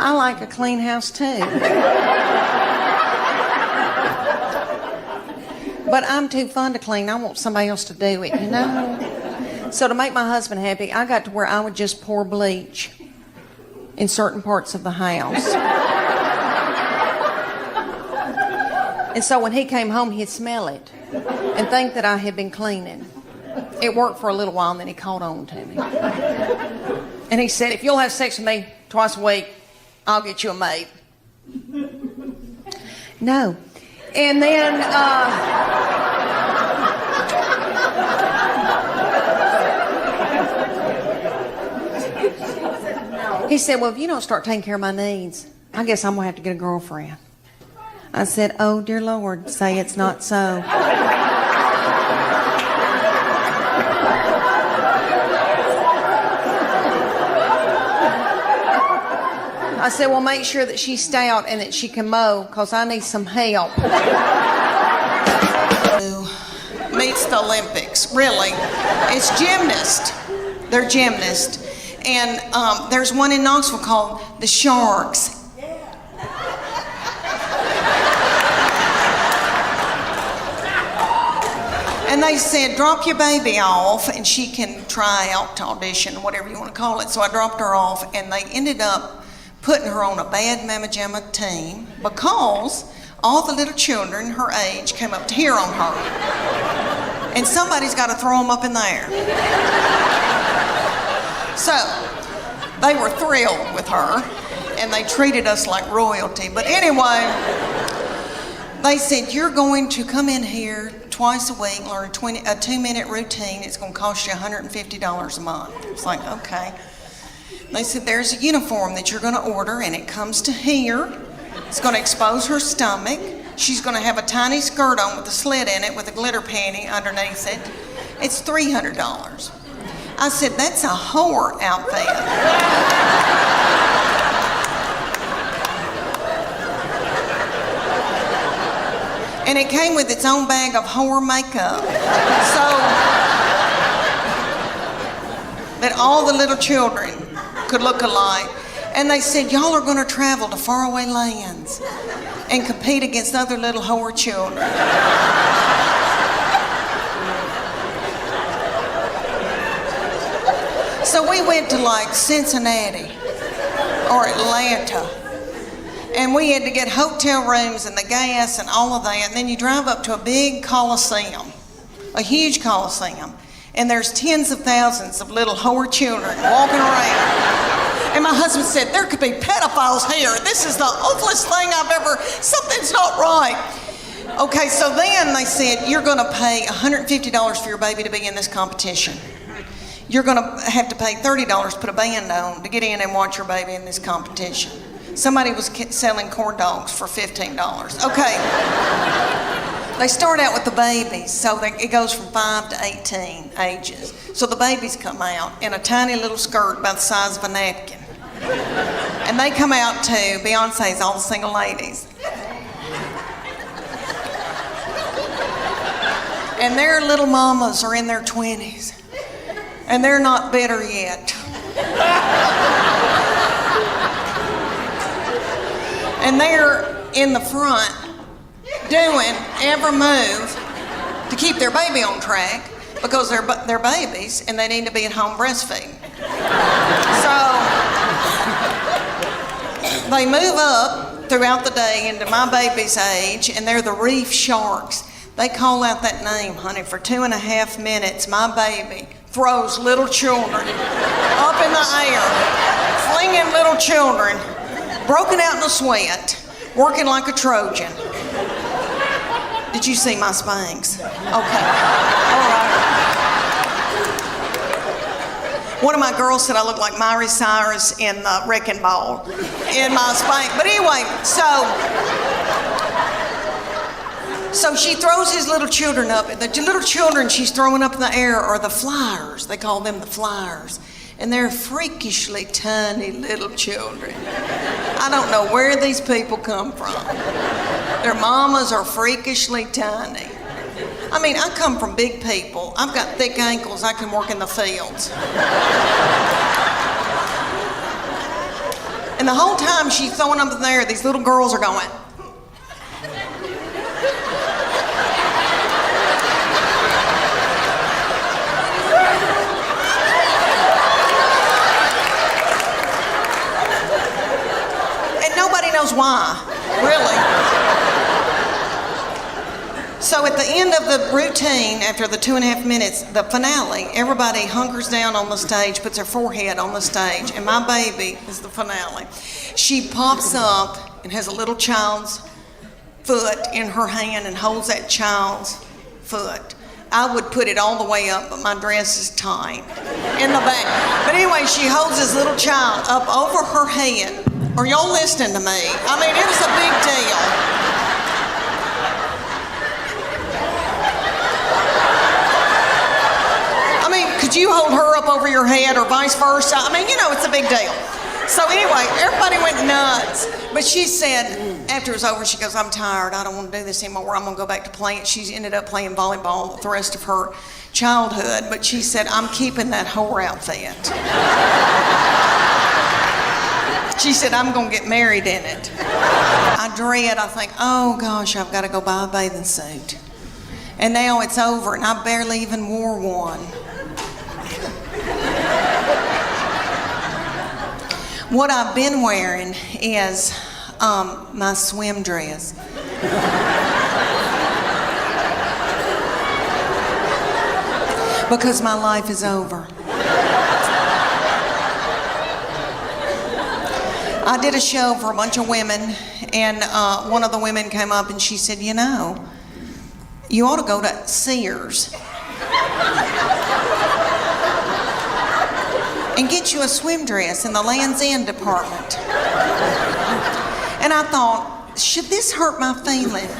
I like a clean house too. But I'm too fun to clean. I want somebody else to do it, you know? So to make my husband happy, I got to where I would just pour bleach in certain parts of the house. And so when he came home, he'd smell it and think that I had been cleaning. It worked for a little while, and then he caught on to me. And he said, if you'll have sex with me twice a week, I'll get you a maid. No. And then, he said, well, if you don't start taking care of my needs, I guess I'm going to have to get a girlfriend. I said, oh, dear Lord, say it's not so. I said, well, make sure that she's stout and that she can mow, because I need some help. Meets the Olympics, really. It's gymnast. They're gymnasts. And there's one in Knoxville called the Sharks. And they said, drop your baby off and she can try out to audition, whatever you want to call it. So I dropped her off, and they ended up putting her on a bad Mama Jamma team because all the little children her age came up to hear on her. And somebody's got to throw them up in the air. So they were thrilled with her, and they treated us like royalty. But anyway, they said, you're going to come in here twice a week, learn a 2-minute routine. It's going to cost you $150 a month. It's like, okay. They said, there's a uniform that you're going to order, and it comes to here. It's going to expose her stomach. She's going to have a tiny skirt on with a slit in it with a glitter panty underneath it. It's $300. I said, that's a whore outfit. And it came with its own bag of whore makeup. So that all the little children could look alike. And they said, y'all are going to travel to faraway lands and compete against other little whore children. So we went to like Cincinnati or Atlanta, and we had to get hotel rooms and the gas and all of that. And then you drive up to a big coliseum, a huge coliseum, and there's tens of thousands of little whore children walking around. And my husband said, there could be pedophiles here. This is the ugliest thing I've ever, something's not right. Okay, so then they said, you're going to pay $150 for your baby to be in this competition. You're going to have to pay $30 to put a band on to get in and watch your baby in this competition. Somebody was selling corn dogs for $15. Okay. They start out with the babies, so it goes from 5 to 18 ages. So the babies come out in a tiny little skirt about the size of a napkin. And they come out to Beyonce's All the Single Ladies. And their little mamas are in their 20s. And they're not bitter yet. And they're in the front doing every move to keep their baby on track because they're babies and they need to be at home breastfeeding. So they move up throughout the day into my baby's age, and they're the reef sharks. They call out that name, honey, for 2.5 minutes. My baby throws little children up in the air, flinging little children, broken out in a sweat, working like a Trojan. Did you see my Spanx? Okay. All right. One of my girls said I look like Miley Cyrus in the Wrecking Ball in my Spanx. But anyway, so she throws his little children up. The little children she's throwing up in the air are the flyers. They call them the flyers. And they're freakishly tiny little children. I don't know where these people come from. Their mamas are freakishly tiny. I mean, I come from big people. I've got thick ankles. I can work in the fields. And the whole time she's throwing them in there, these little girls are going. And nobody knows why, really. So at the end of the routine, after the 2.5 minutes, the finale, everybody hunkers down on the stage, puts their forehead on the stage, and my baby is the finale. She pops up and has a little child's foot in her hand and holds that child's foot. I would put it all the way up, but my dress is tight in the back. But anyway, she holds this little child up over her head. Are y'all listening to me? I mean, it was a big deal. Could you hold her up over your head or vice versa? I mean, you know, it's a big deal. So anyway, everybody went nuts. But she said, after it was over, she goes, I'm tired. I don't want to do this anymore. I'm going to go back to playing. She ended up playing volleyball the rest of her childhood. But she said, I'm keeping that whore outfit. She said, I'm going to get married in it. I think, oh gosh, I've got to go buy a bathing suit. And now it's over, and I barely even wore one. What I've been wearing is my swim dress. Because my life is over. I did a show for a bunch of women, and one of the women came up and she said, you know, you ought to go to Sears and get you a swim dress in the Land's End department. And I thought, should this hurt my feelings?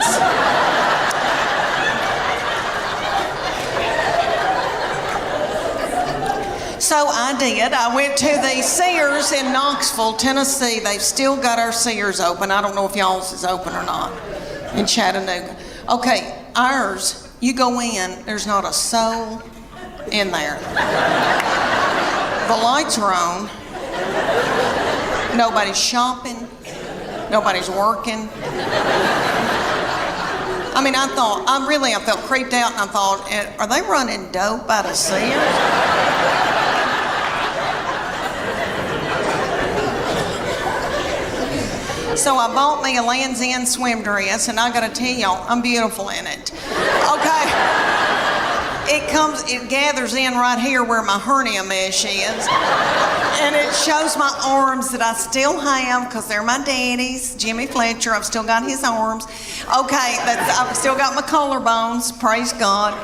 So I did. I went to the Sears in Knoxville, Tennessee. They've still got our Sears open. I don't know if y'all's is open or not in Chattanooga. Okay, ours, you go in, there's not a soul in there. The lights are on. Nobody's shopping. Nobody's working. I mean, I felt creeped out, and I thought, are they running dope out of Sears? So I bought me a Land's End swim dress, and I gotta tell y'all, I'm beautiful in it. Okay. It gathers in right here where my hernia mesh is. And it shows my arms that I still have, because they're my daddy's. Jimmy Fletcher, I've still got his arms. Okay, I've still got my collarbones, praise God.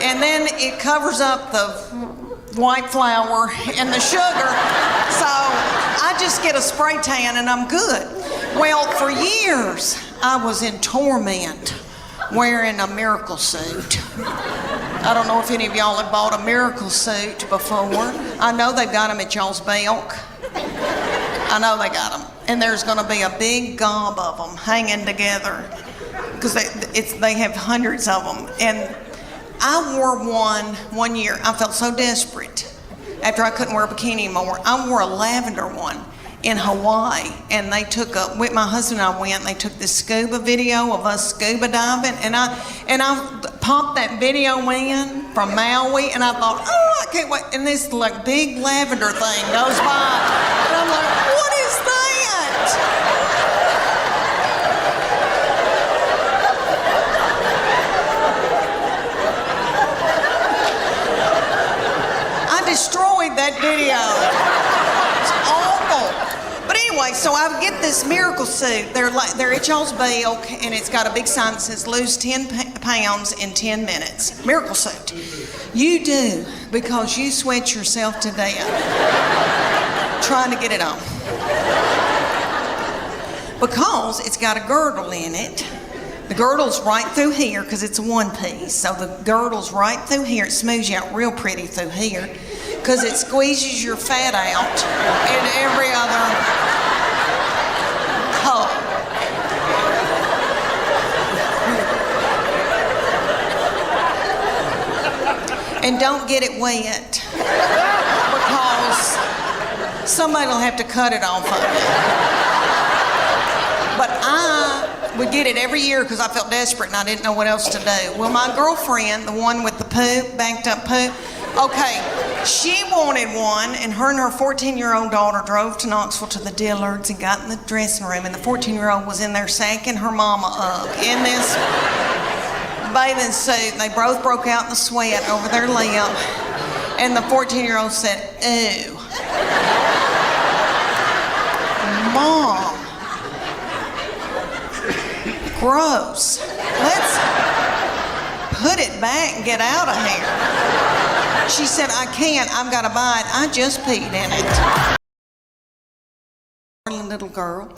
And then it covers up the white flour and the sugar. So I just get a spray tan and I'm good. Well, for years, I was in torment wearing a miracle suit. I don't know if any of y'all have bought a miracle suit before. I know they've got them at y'all's Belk. I know they got them. And there's going to be a big gob of them hanging together, because they have hundreds of them. And I wore one year. I felt so desperate after I couldn't wear a bikini anymore. I wore a lavender one in Hawaii, and my husband and I went, and they took this scuba video of us scuba diving, and I popped that video in from Maui, and I thought, oh, I can't wait, and this like big lavender thing goes by, and I'm like, what is that? I destroyed that video. It's awful. But anyway, so I get this miracle suit. They're at y'all's Belk, and it's got a big sign that says lose 10 pounds in 10 minutes. Miracle suit. You do, because you sweat yourself to death trying to get it on. Because it's got a girdle in it. The girdle's right through here, because it's a one piece. So the girdle's right through here. It smooths you out real pretty through here, because it squeezes your fat out in every other hole. And don't get it wet, because Somebody will have to cut it off of me. But I would get it every year because I felt desperate and I didn't know what else to do. Well, my girlfriend, the one with the poop, banked up poop, okay, she wanted one, and her 14-year-old daughter drove to Knoxville to the Dillards and got in the dressing room, and the 14-year-old was in there sacking her mama up in this bathing suit. They both broke out in the sweat over their lip, and the 14-year-old said, "Ew. Mom, gross. Let's put it back and get out of here." She said, "I can't. I've got to buy it. I just peed in it." Little girl.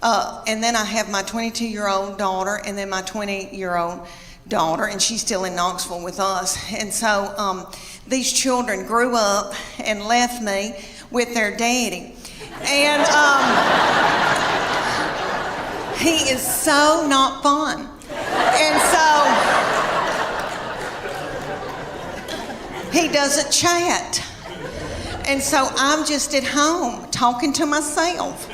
And then I have my 22-year-old daughter and then my 20-year-old daughter, and she's still in Knoxville with us. And so these children grew up and left me with their daddy. And he is so not fun. And so he doesn't chat. And so I'm just at home talking to myself.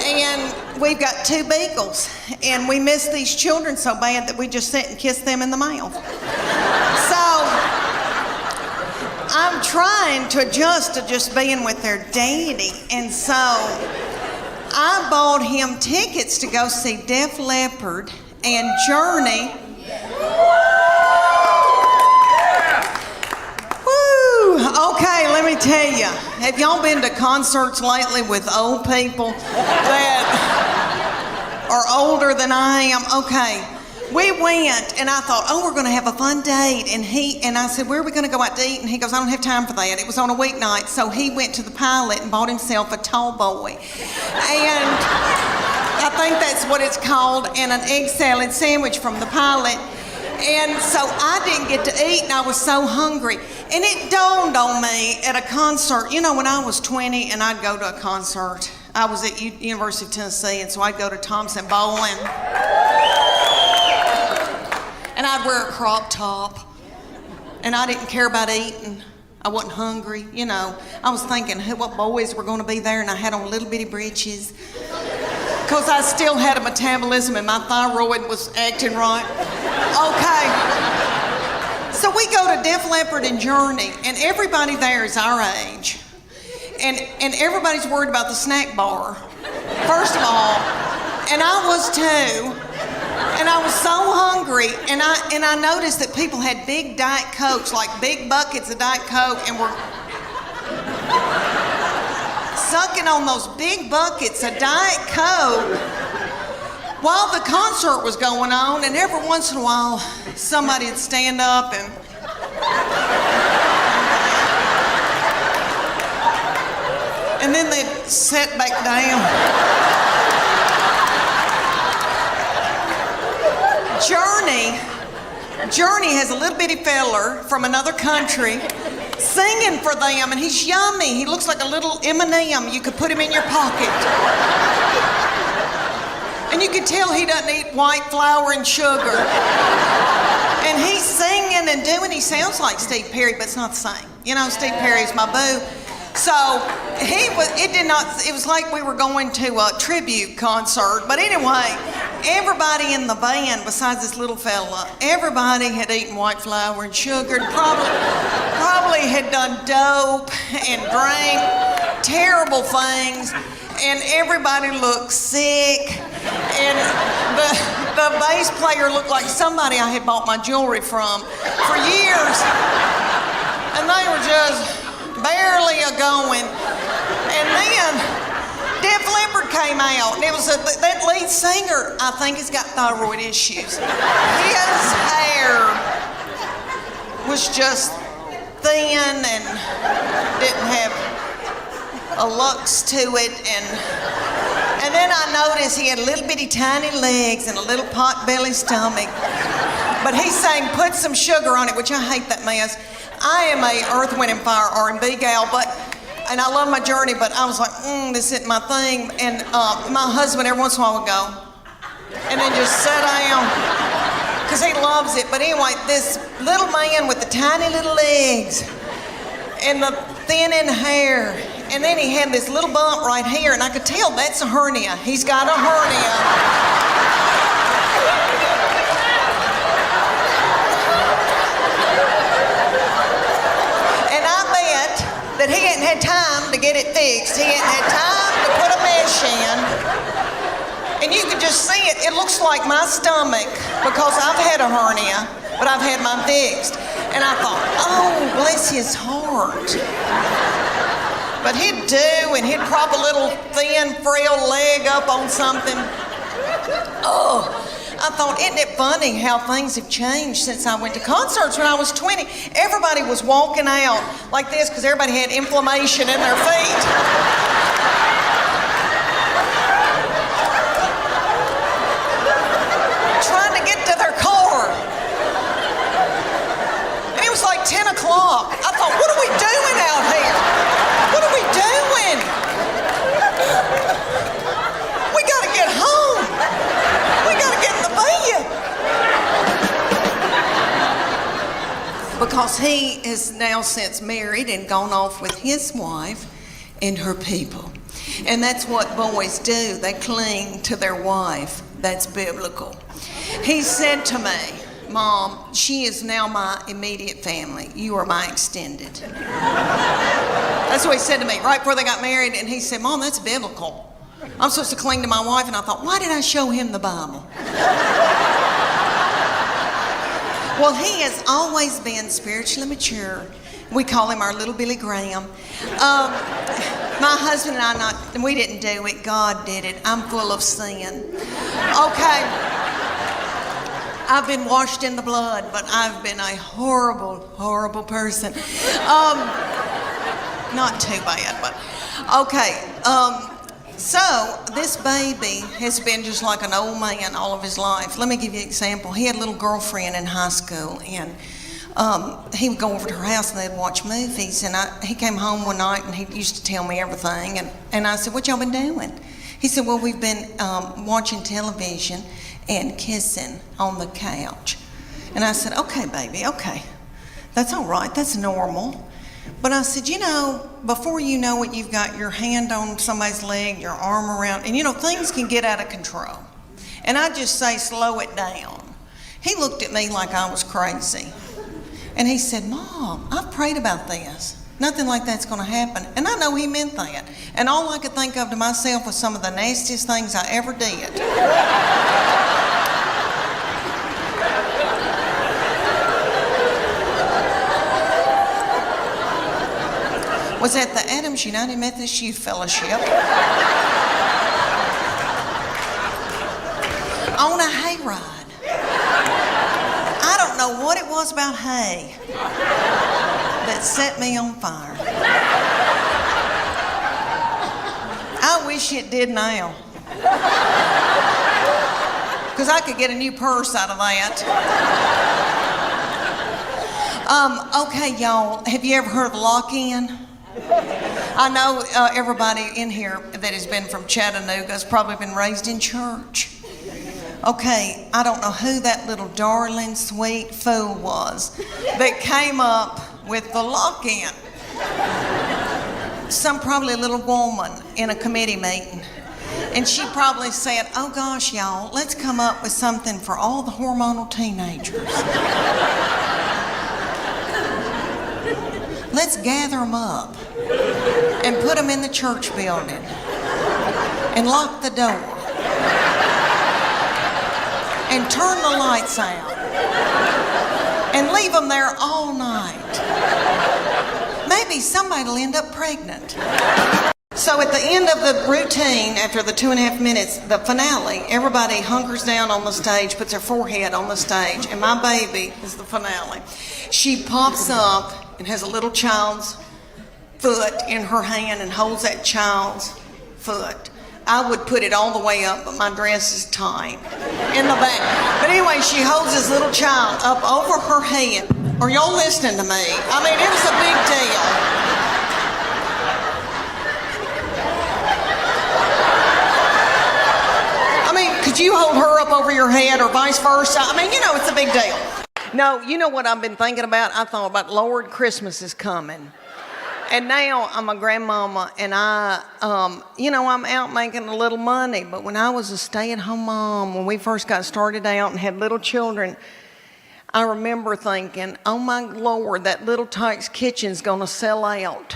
And we've got 2 beagles. And we miss these children so bad that we just sit and kiss them in the mouth. So I'm trying to adjust to just being with their daddy. And so I bought him tickets to go see Def Leppard and Journey. Okay, let me tell you. Have y'all been to concerts lately with old people that are older than I am? Okay, we went and I thought, oh, we're going to have a fun date. And I said, where are we going to go out to eat? And he goes, I don't have time for that. It was on a weeknight, so he went to the Pilot and bought himself a tall boy. And I think that's what it's called, and an egg salad sandwich from the Pilot. And so I didn't get to eat, and I was so hungry. And it dawned on me at a concert, you know, when I was 20 and I'd go to a concert, I was at University of Tennessee, and so I'd go to Thompson Bowling. And I'd wear a crop top, and I didn't care about eating. I wasn't hungry, you know. I was thinking what boys were going to be there, and I had on little bitty breeches because I still had a metabolism and my thyroid was acting right. Okay, so we go to Def Leppard and Journey, and everybody there is our age. And everybody's worried about the snack bar, first of all. And I was too. And I was so hungry, and I noticed that people had big Diet Cokes, like big buckets of Diet Coke, and were sucking on those big buckets of Diet Coke while the concert was going on. And every once in a while, somebody would stand up and then they'd sit back down. Journey has a little bitty feller from another country singing for them, and he's yummy. He looks like a little M&M. You could put him in your pocket. And you can tell he doesn't eat white flour and sugar. And he's singing and doing, he sounds like Steve Perry, but it's not the same. You know, Steve Perry's my boo. So it was like we were going to a tribute concert. But anyway, everybody in the band, besides this little fella, everybody had eaten white flour and sugar, probably had done dope and drank terrible things, and everybody looked sick. And the bass player looked like somebody I had bought my jewelry from for years. And they were just barely a-going. And then Def Leppard came out, and it was that lead singer, I think, has got thyroid issues. His hair was just thin and didn't have a lux to it. And then I noticed he had little bitty tiny legs and a little pot-belly stomach. But he sang Put Some Sugar on It, which I hate that mess. I am a Earth, Wind, and Fire R&B gal, and I love my Journey, but I was like, this isn't my thing. And my husband every once in a while would go, and then just sit down, because he loves it. But anyway, this little man with the tiny little legs and the thinning hair And then he had this little bump right here, and I could tell that's a hernia. He's got a hernia. And I bet that he hadn't had time to get it fixed. He hadn't had time to put a mesh in. And you could just see it. It looks like my stomach because I've had a hernia, but I've had mine fixed. And I thought, oh, bless his heart. But he'd do, and he'd prop a little thin, frail leg up on something. Oh, I thought, isn't it funny how things have changed since I went to concerts when I was 20? Everybody was walking out like this because everybody had inflammation in their feet. Trying to get to their car. And it was like 10 o'clock. I thought, what are we doing out here? What are we doing? We gotta get home. We gotta get in the bed. Because he is now since married and gone off with his wife and her people. And that's what boys do. They cling to their wife. That's biblical. He said to me, Mom, she is now my immediate family. You are my extended. That's what he said to me right before they got married. And he said, Mom, that's biblical. I'm supposed to cling to my wife. And I thought, why did I show him the Bible? Well, he has always been spiritually mature. We call him our little Billy Graham. My husband and I, we didn't do it. God did it. I'm full of sin. Okay. I've been washed in the blood, but I've been a horrible, horrible person. Not too bad, but okay. So this baby has been just like an old man all of his life. Let me give you an example. He had a little girlfriend in high school, and he would go over to her house and they'd watch movies. And he came home one night and he used to tell me everything. And I said, what y'all been doing? He said, well, we've been watching television and kissing on the couch. And I said, okay, baby, okay. That's all right, that's normal. But I said, you know, before you know it, you've got your hand on somebody's leg, your arm around, and you know, things can get out of control. And I just say, slow it down. He looked at me like I was crazy. And he said, Mom, I've prayed about this. Nothing like that's gonna happen. And I know he meant that. And all I could think of to myself was some of the nastiest things I ever did. Was at the Adams United Methodist Youth Fellowship on a hayride. I don't know what it was about hay that set me on fire. I wish it did now, because I could get a new purse out of that. Okay, y'all, have you ever heard of lock-in? I know everybody in here that has been from Chattanooga has probably been raised in church. Okay, I don't know who that little darling, sweet fool was that came up with the lock-in. Some probably a little woman in a committee meeting. And she probably said, oh gosh, y'all, let's come up with something for all the hormonal teenagers. Let's gather them up and put them in the church building and lock the door and turn the lights out and leave them there all night. Maybe somebody will end up pregnant. So at the end of the routine, after the 2.5 minutes, the finale, everybody hunkers down on the stage, puts their forehead on the stage, and my baby is the finale. She pops up and has a little child's foot in her hand and holds that child's foot. I would put it all the way up, but my dress is tight in the back. But anyway, she holds this little child up over her head. Are y'all listening to me? I mean, it was a big deal. I mean, could you hold her up over your head or vice versa? I mean, you know, it's a big deal. No, you know what I've been thinking about? I thought about, Lord, Christmas is coming. And now I'm a grandmama, and I'm out making a little money. But when I was a stay-at-home mom, when we first got started out and had little children, I remember thinking, oh my Lord, that Little Tykes kitchen's gonna sell out.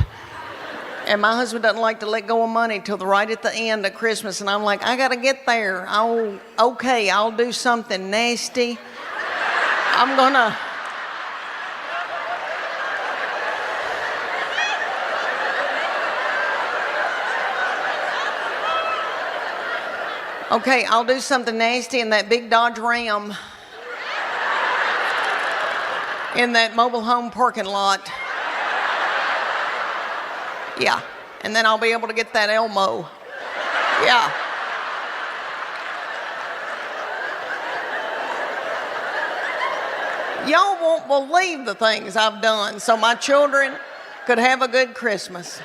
And my husband doesn't like to let go of money till right at the end of Christmas. And I'm like, I gotta get there. I'll do something nasty. I'm gonna... Okay, I'll do something nasty in that big Dodge Ram in that mobile home parking lot. Yeah, and then I'll be able to get that Elmo. Yeah. Y'all won't believe the things I've done so my children could have a good Christmas.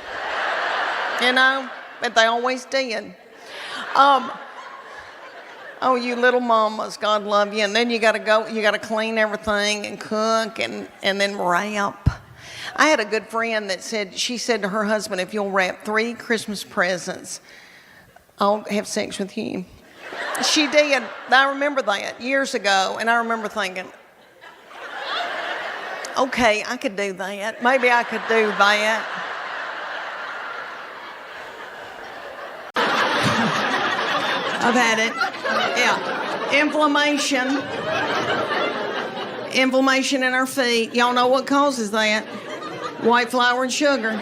You know, but they always did. Oh, you little mamas, God love you. And then you gotta clean everything and cook and then wrap. I had a good friend that she said to her husband, if you'll wrap 3 Christmas presents, I'll have sex with you. She did. I remember that years ago, and I remember thinking, okay, I could do that. Maybe I could do that. I've had it. Yeah. Inflammation in our feet. Y'all know what causes that? White flour and sugar.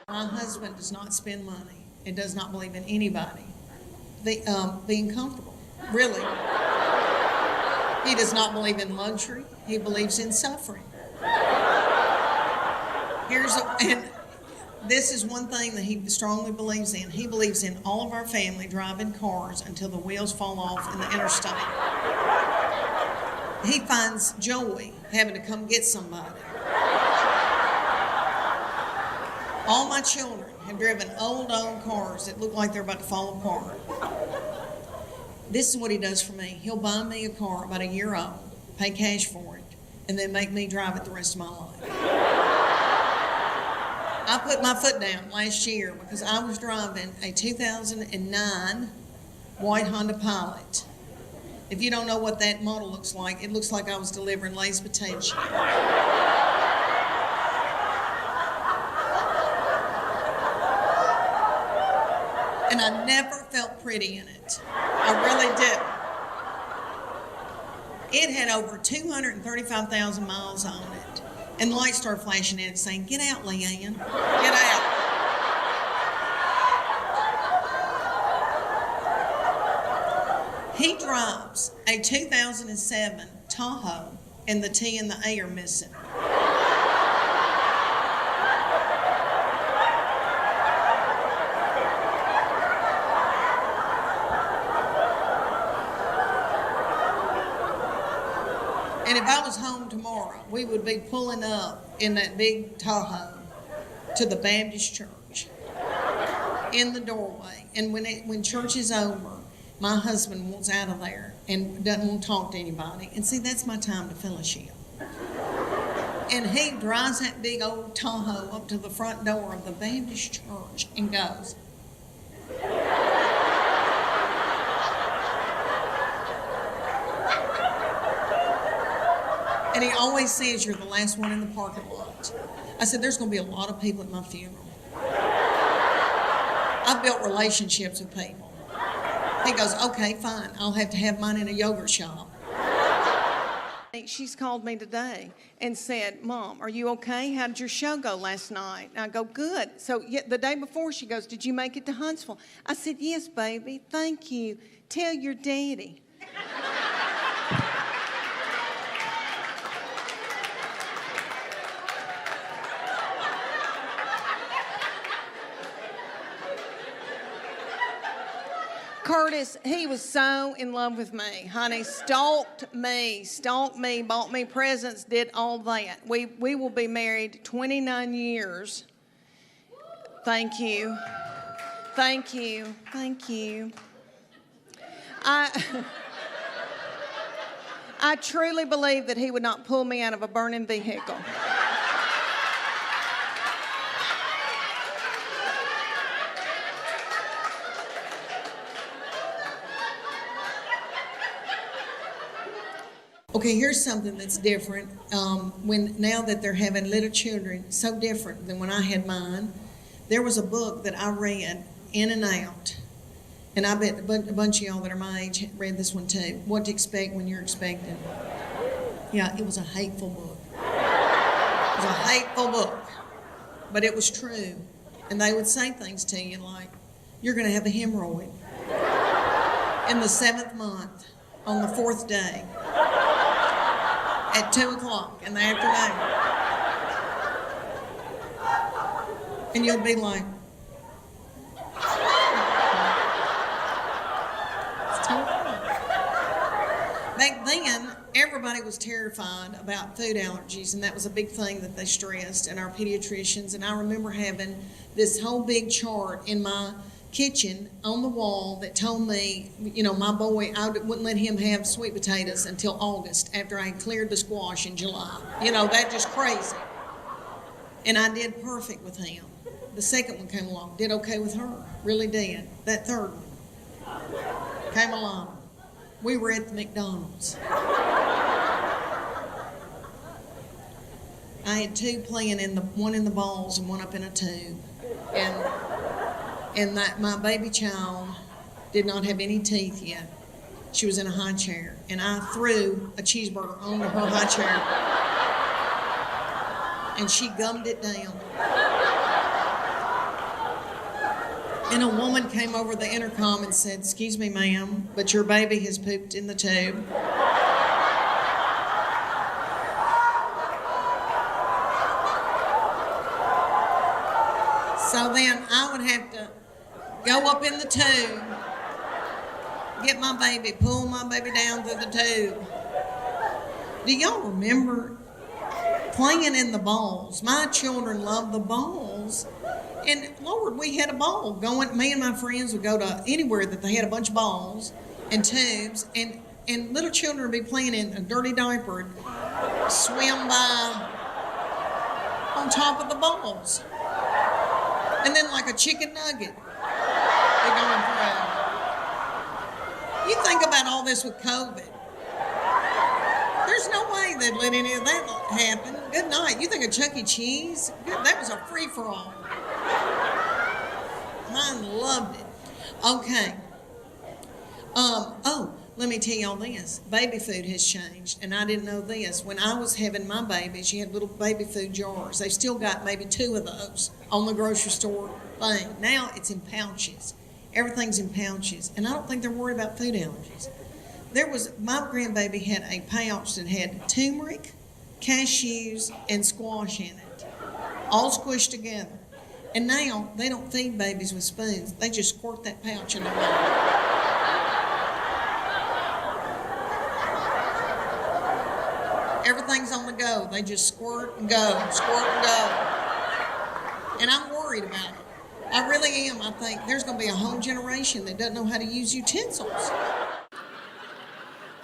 My husband does not spend money and does not believe in anybody being comfortable. Really. He does not believe in luxury. He believes in suffering. This is one thing that he strongly believes in. He believes in all of our family driving cars until the wheels fall off in the interstate. He finds joy having to come get somebody. All my children have driven old cars that look like they're about to fall apart. This is what he does for me. He'll buy me a car about a year old, pay cash for it, and then make me drive it the rest of my life. I put my foot down last year because I was driving a 2009 white Honda Pilot. If you don't know what that model looks like, it looks like I was delivering Lay's potato chips. And I never felt pretty in it. I really did. It had over 235,000 miles on it. And the lights started flashing in it saying, get out, Leanne, get out. He drives a 2007 Tahoe and the T and the A are missing. And if I was home tomorrow, we would be pulling up in that big Tahoe to the Baptist church in the doorway. And when church is over, my husband wants out of there and doesn't want to talk to anybody. And see, that's my time to fellowship. And he drives that big old Tahoe up to the front door of the Baptist church and goes, and he always says, you're the last one in the parking lot. I said, there's going to be a lot of people at my funeral. I've built relationships with people. He goes, okay, fine. I'll have to have mine in a yogurt shop. She's called me today and said, Mom, are you okay? How did your show go last night? And I go, good. So the day before, she goes, did you make it to Huntsville? I said, yes, baby. Thank you. Tell your daddy. Curtis, he was so in love with me, honey. Stalked me, bought me presents, did all that. We will be married 29 years. Thank you. Thank you. Thank you. I truly believe that he would not pull me out of a burning vehicle. Okay, here's something that's different. Now that they're having little children, so different than when I had mine. There was a book that I read in and out, and I bet a bunch of y'all that are my age read this one too. What to expect when you're expecting. Yeah, it was a hateful book. It was a hateful book, but it was true. And they would say things to you like, "You're going to have a hemorrhoid in the 7th month on the 4th day." At 2 o'clock in the afternoon. And you'll be like, it's 2 o'clock. Back then, everybody was terrified about food allergies, and that was a big thing that they stressed, and our pediatricians. And I remember having this whole big chart in my kitchen on the wall that told me, my boy, I wouldn't let him have sweet potatoes until August after I had cleared the squash in July. That just crazy. And I did perfect with him. The second one came along, did okay with her, really did. That third one came along. We were at the McDonald's. I had two playing one in the balls and one up in a tube. And that my baby child did not have any teeth yet. She was in a high chair, and I threw a cheeseburger onto her high chair, and she gummed it down. And a woman came over the intercom and said, "Excuse me, ma'am, but your baby has pooped in the tube." So then I would have to go up in the tube, get my baby, pull my baby down through the tube. Do y'all remember playing in the balls? My children loved the balls. And Lord, we had a ball going. Me and my friends would go to anywhere that they had a bunch of balls and tubes, and little children would be playing in a dirty diaper and swim by on top of the balls. And then like a chicken nugget. Going through. You think about all this with COVID. There's no way they'd let any of that happen. Good night. You think of Chuck E. Cheese? That was a free-for-all. Mine loved it. Okay. Let me tell y'all this. Baby food has changed, and I didn't know this. When I was having my babies, you had little baby food jars. They've still got maybe 2 of those on the grocery store thing. Now it's in pouches. Everything's in pouches, and I don't think they're worried about food allergies. My grandbaby had a pouch that had turmeric, cashews, and squash in it, all squished together. And now they don't feed babies with spoons. They just squirt that pouch in their mouth. Everything's on the go. They just squirt and go, squirt and go. And I'm worried about it. I really am. I think there's going to be a whole generation that doesn't know how to use utensils.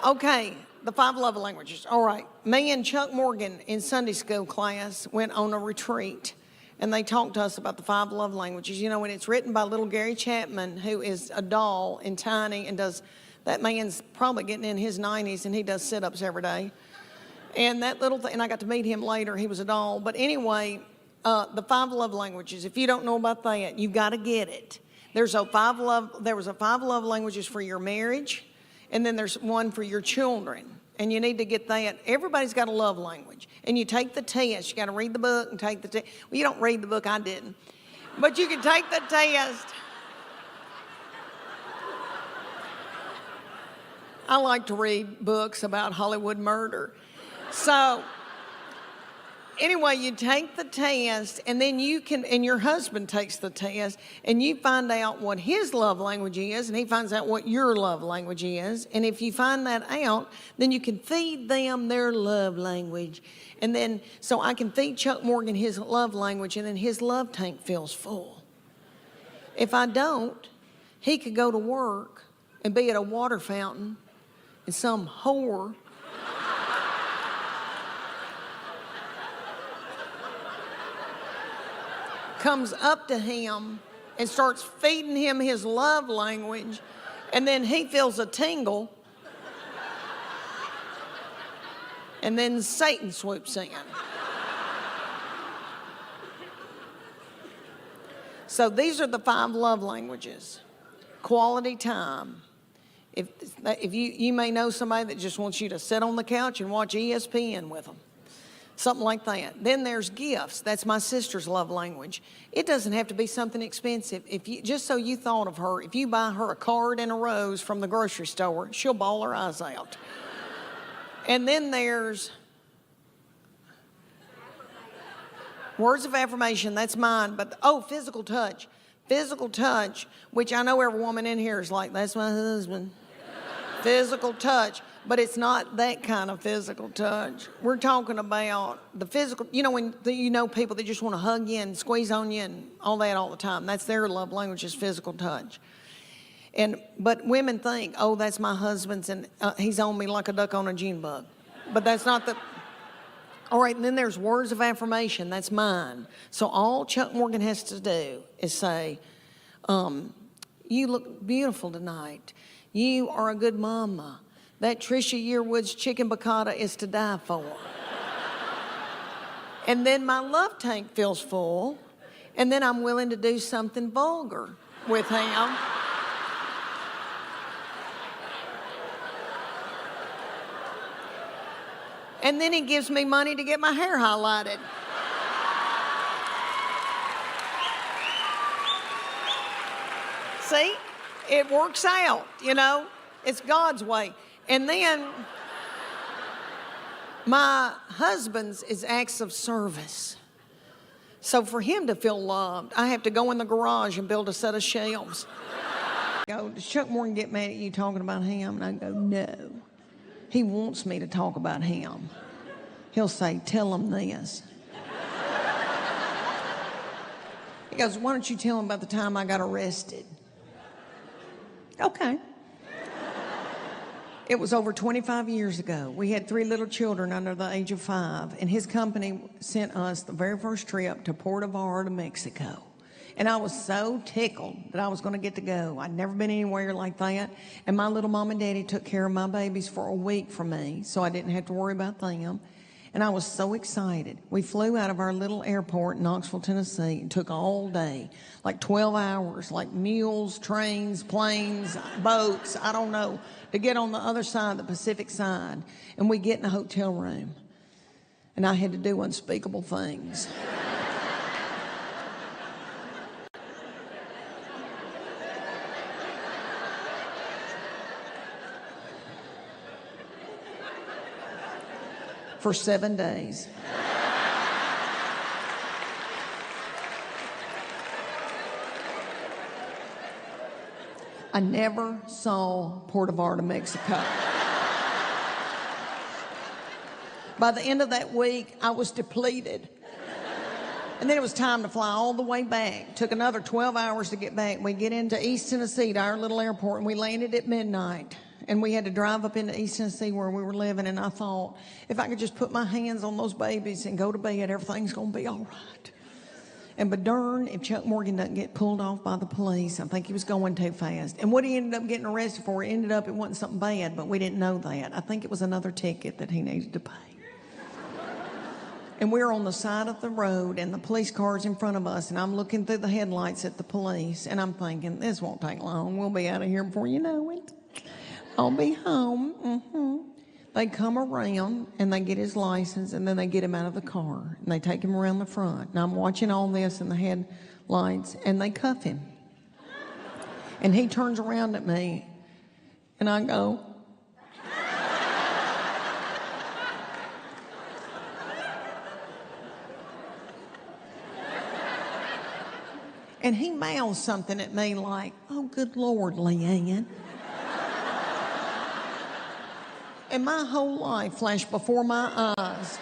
Okay, the 5 love languages. All right. Me and Chuck Morgan in Sunday school class went on a retreat, and they talked to us about the 5 love languages. And it's written by little Gary Chapman, who is a doll and tiny and that man's probably getting in his 90s, and he does sit-ups every day. And that little thing, and I got to meet him later. He was a doll. But anyway, the 5 love languages. If you don't know about that, you've got to get it. There was a 5 love languages for your marriage, and then there's one for your children. And you need to get that. Everybody's got a love language. And you take the test. You got to read the book and take the test. Well, you don't read the book. I didn't. But you can take the test. I like to read books about Hollywood murder. So, anyway, you take the test, and then and your husband takes the test, and you find out what his love language is, and he finds out what your love language is. And if you find that out, then you can feed them their love language. And then, so I can feed Chuck Morgan his love language, and then his love tank fills full. If I don't, he could go to work and be at a water fountain, and some whore comes up to him and starts feeding him his love language, and then he feels a tingle. And then Satan swoops in. So these are the 5 love languages. Quality time. If you may know somebody that just wants you to sit on the couch and watch ESPN with them. Something like that. Then there's gifts. That's my sister's love language. It doesn't have to be something expensive. Just so you thought of her, if you buy her a card and a rose from the grocery store, she'll bawl her eyes out. And then there's words of affirmation. That's mine. But physical touch. Physical touch, which I know every woman in here is like, that's my husband. Physical touch. But it's not that kind of physical touch. We're talking about the physical, when you know people that just want to hug you and squeeze on you and all that all the time. That's their love language, is physical touch. But women think, that's my husband's and he's on me like a duck on a June bug. But that's not the... All right, and then there's words of affirmation. That's mine. So all Chuck Morgan has to do is say, you look beautiful tonight. You are a good mama. That Trisha Yearwood's chicken piccata is to die for. And then my love tank feels full, and then I'm willing to do something vulgar with him. And then he gives me money to get my hair highlighted. See? It works out, It's God's way. And then my husband's is acts of service. So for him to feel loved, I have to go in the garage and build a set of shelves. Does Chuck Morgan get mad at you talking about him? And I go, no. He wants me to talk about him. He'll say, tell him this. He goes, why don't you tell him about the time I got arrested? Okay. It was over 25 years ago. We had 3 little children under the age of 5, and his company sent us the very first trip to Puerto Vallarta, Mexico. And I was so tickled that I was going to get to go. I'd never been anywhere like that. And my little mom and daddy took care of my babies for a week for me, so I didn't have to worry about them. And I was so excited. We flew out of our little airport in Knoxville, Tennessee. It took all day, like 12 hours, like mules, trains, planes, boats, I don't know, to get on the other side, the Pacific side. And we get in a hotel room. And I had to do unspeakable things. For 7 days. I never saw Puerto Vallarta, Mexico. By the end of that week, I was depleted. And then it was time to fly all the way back. Took another 12 hours to get back. We get into East Tennessee to our little airport, and we landed at midnight. And we had to drive up into East Tennessee where we were living, and I thought, if I could just put my hands on those babies and go to bed, everything's going to be all right. And but darn, if Chuck Morgan doesn't get pulled off by the police, I think he was going too fast. And what he ended up getting arrested for, it wasn't something bad, but we didn't know that. I think it was another ticket that he needed to pay. And we're on the side of the road, and the police car's in front of us, and I'm looking through the headlights at the police, and I'm thinking, this won't take long. We'll be out of here before you know it. I'll be home. They come around and they get his license, and then they get him out of the car and they take him around the front. And I'm watching all this in the headlights, and they cuff him. And he turns around at me and I go, and he mouths something at me like, oh, good Lord, Leanne. And my whole life flashed before my eyes.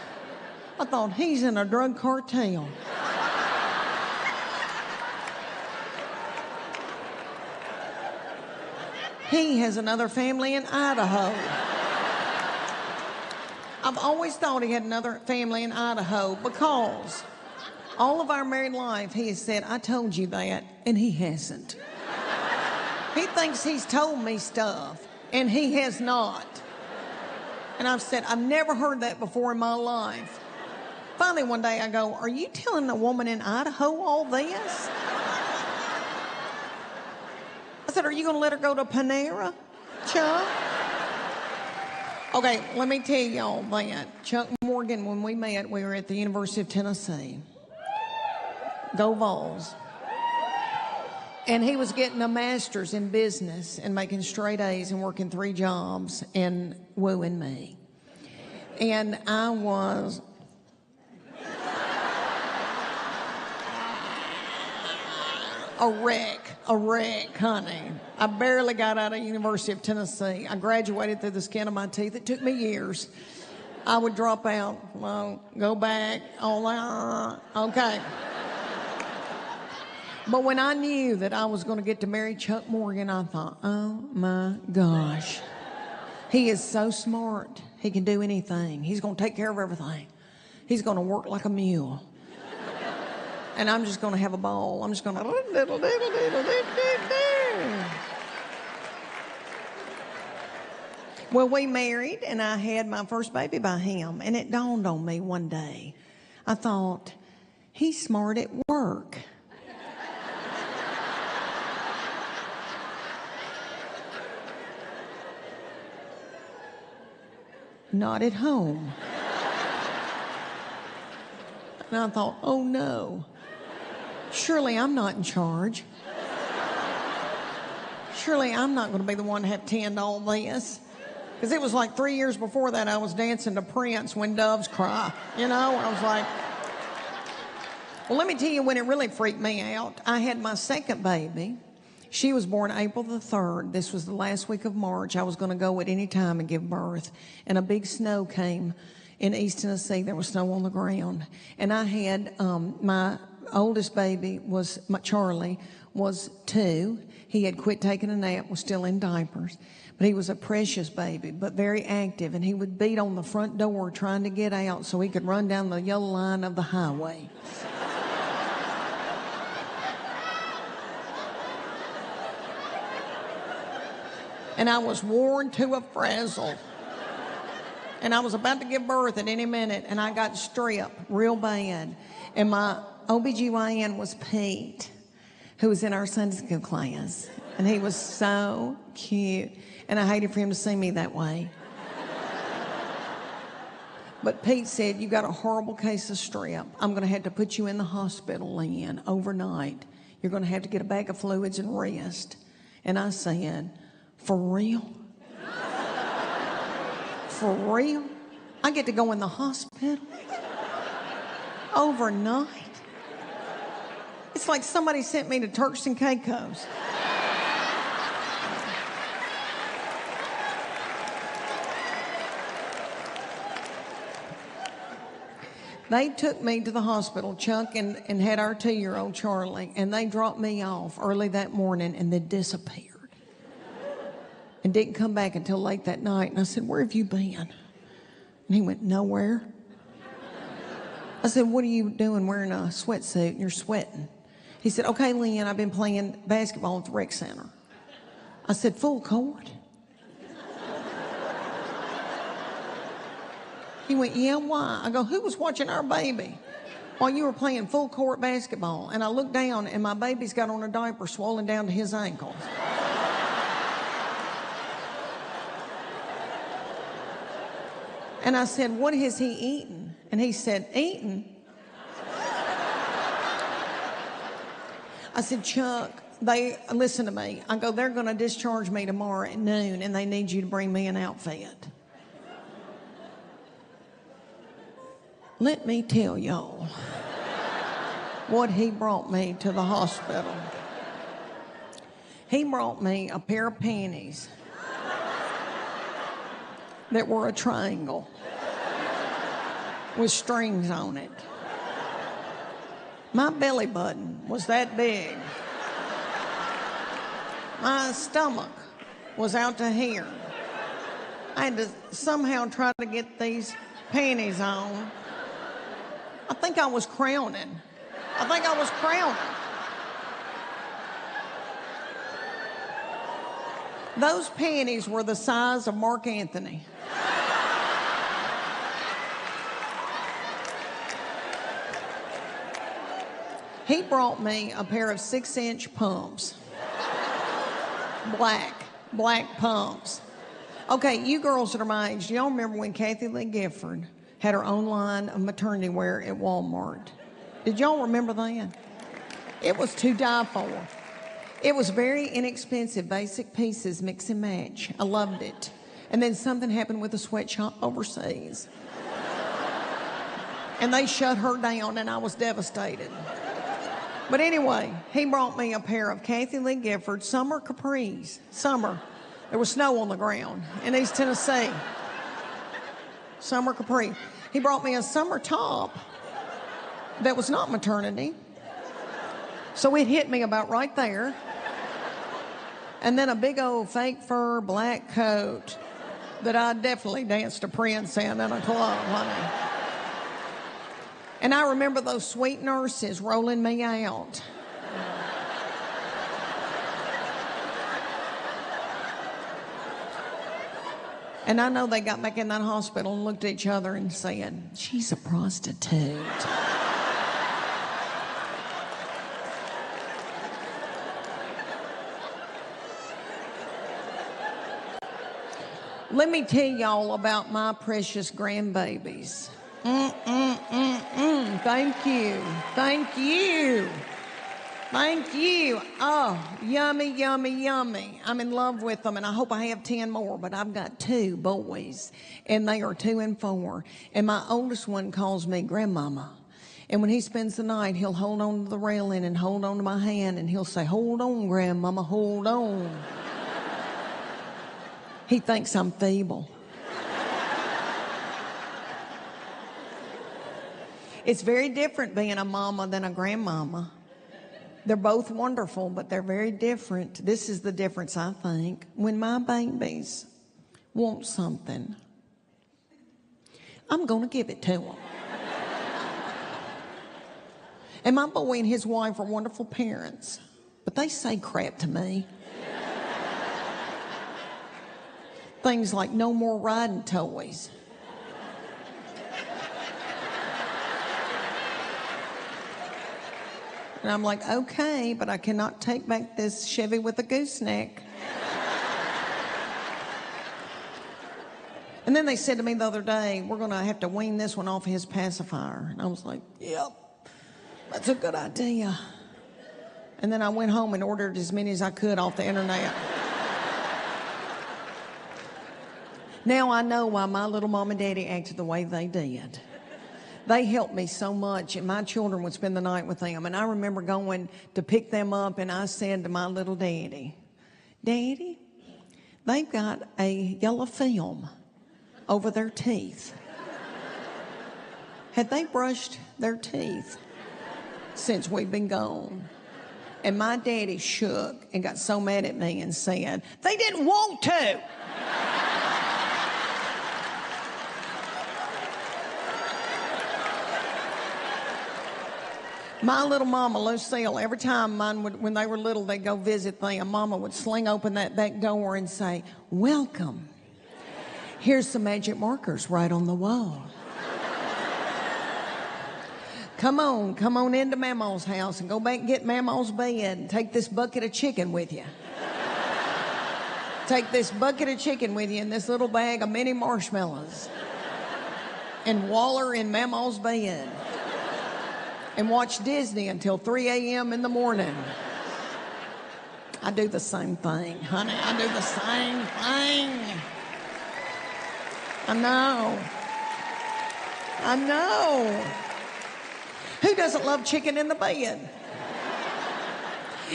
I thought, he's in a drug cartel. He has another family in Idaho. I've always thought he had another family in Idaho because all of our married life, he has said, I told you that, and he hasn't. He thinks he's told me stuff, and he has not. And I've said, I've never heard that before in my life. Finally, one day I go, are you telling a woman in Idaho all this? I said, are you going to let her go to Panera, Chuck? Okay, let me tell y'all that Chuck Morgan, when we met, we were at the University of Tennessee. Go Vols. And he was getting a master's in business and making straight A's and working 3 jobs and wooing me. And I was a wreck, honey. I barely got out of University of Tennessee. I graduated through the skin of my teeth. It took me years. I would drop out, go back, all that, okay. But when I knew that I was going to get to marry Chuck Morgan, I thought, oh my gosh. He is so smart. He can do anything. He's going to take care of everything. He's going to work like a mule. And I'm just going to have a ball. I'm just going to... Well, we married, and I had my first baby by him. And it dawned on me one day. I thought, he's smart at work. Not at home. And I thought, oh no. Surely I'm not in charge. Surely I'm not going to be the one to have to tend all this. Because it was like 3 years before that I was dancing to Prince, When Doves Cry. You know, I was like... Well, let me tell you when it really freaked me out. I had my second baby. She was born April the 3rd. This was the last week of March. I was going to go at any time and give birth. And a big snow came in East Tennessee. There was snow on the ground. And I had my oldest baby Charlie was 2. He had quit taking a nap, was still in diapers. But he was a precious baby, but very active. And he would beat on the front door trying to get out so he could run down the yellow line of the highway. And I was worn to a frazzle. And I was about to give birth at any minute, and I got strep real bad. And my OBGYN was Pete, who was in our Sunday school class. And he was so cute. And I hated for him to see me that way. But Pete said, you got a horrible case of strep. I'm going to have to put you in the hospital, Leanne, overnight. You're going to have to get a bag of fluids and rest. And I said, for real? For real? I get to go in the hospital overnight? It's like somebody sent me to Turks and Caicos. They took me to the hospital, Chuck and had our 2-year-old Charlie, and they dropped me off early that morning and then disappeared. And didn't come back until late that night. And I said, where have you been? And he went, nowhere. I said, what are you doing wearing a sweatsuit and you're sweating? He said, okay, Leanne, I've been playing basketball at the rec center. I said, full court? He went, yeah, why? I go, who was watching our baby while you were playing full court basketball? And I looked down and my baby's got on a diaper swollen down to his ankles. And I said, what has he eaten? And he said, eaten? I said, Chuck, listen to me. I go, they're going to discharge me tomorrow at noon and they need you to bring me an outfit. Let me tell y'all what he brought me to the hospital. He brought me a pair of panties that were a triangle with strings on it. My belly button was that big. My stomach was out to here. I had to somehow try to get these panties on. I think I was crowning. Those panties were the size of Mark Anthony. He brought me a pair of 6-inch pumps. Black pumps. Okay, you girls that are my age, do y'all remember when Kathy Lee Gifford had her own line of maternity wear at Walmart? Did y'all remember that? It was to die for. It was very inexpensive, basic pieces, mix and match. I loved it. And then something happened with a sweatshop overseas. And they shut her down, and I was devastated. But anyway, he brought me a pair of Kathy Lee Gifford summer capris. Summer. There was snow on the ground in East Tennessee. Summer capri. He brought me a summer top that was not maternity. So it hit me about right there. And then a big old fake fur black coat that I definitely danced a prince in a club, honey. And I remember those sweet nurses rolling me out. And I know they got back in that hospital and looked at each other and said, "She's a prostitute." Let me tell y'all about my precious grandbabies. Thank you. Thank you. Thank you. Oh, yummy, yummy, yummy. I'm in love with them, and I hope I have 10 more, but I've got 2 boys, and they are 2 and 4. And my oldest one calls me Grandmama. And when he spends the night, he'll hold on to the railing and hold on to my hand, and he'll say, "Hold on, Grandmama, hold on." He thinks I'm feeble. It's very different being a mama than a grandmama. They're both wonderful, but they're very different. This is the difference, I think. When my babies want something, I'm going to give it to them. And my boy and his wife are wonderful parents, but they say crap to me. Things like no more riding toys. And I'm like, okay, but I cannot take back this Chevy with a gooseneck. And then they said to me the other day, "We're going to have to wean this one off his pacifier." And I was like, yep, that's a good idea. And then I went home and ordered as many as I could off the internet. Now I know why my little mom and daddy acted the way they did. They helped me so much, and my children would spend the night with them. And I remember going to pick them up, and I said to my little daddy, "Daddy, they've got a yellow film over their teeth. Had they brushed their teeth since we've been gone?" And my daddy shook and got so mad at me and said, "They didn't want to." My little mama, Lucille, every time when they were little, they'd go visit them, Mama would sling open that back door and say, "Welcome. Here's some magic markers right on the wall. Come on into Mama's house and go back and get Mama's bed and take this bucket of chicken with you. Take this bucket of chicken with you and this little bag of mini marshmallows and waller in Mama's bed. And watch Disney until 3 a.m. in the morning." I do the same thing, honey. I do the same thing. I know. Who doesn't love chicken in the bed?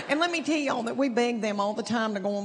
And let me tell y'all that we beg them all the time to go on